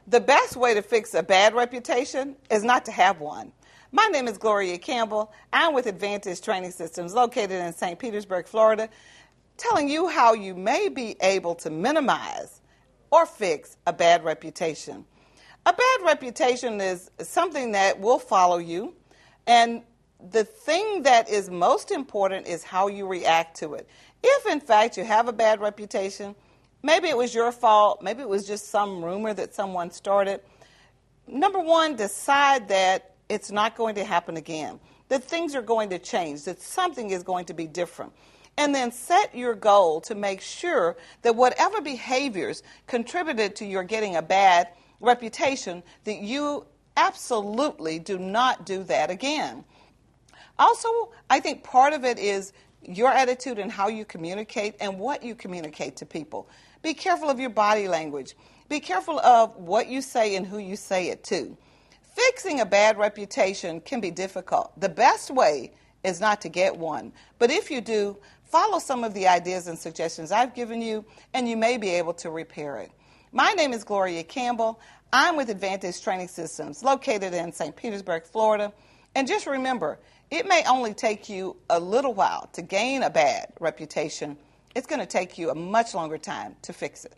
The best way to fix a bad reputation is not to have one. My name is Gloria Campbell. I'm with Advantage Training Systems located in St. Petersburg, Florida, telling you how you may be able to minimize or fix a bad reputation. A bad reputation is something that will follow you, and the thing that is most important is how you react to it. If, in fact, you have a bad reputation, maybe it was your fault, maybe it was just some rumor that someone started. Number one, decide that it's not going to happen again, that things are going to change, that something is going to be different. And then set your goal to make sure that whatever behaviors contributed to your getting a bad reputation, that you absolutely do not do that again. Also, I think part of it is your attitude and how you communicate and what you communicate to people. Be careful of your body language. Be careful of what you say and who you say it to. Fixing a bad reputation can be difficult. The best way is not to get one. But if you do, follow some of the ideas and suggestions I've given you, and you may be able to repair it. My name is Gloria Campbell. I'm with Advantage Training Systems located in St. Petersburg, Florida. And just remember, it may only take you a little while to gain a bad reputation. It's going to take you a much longer time to fix it.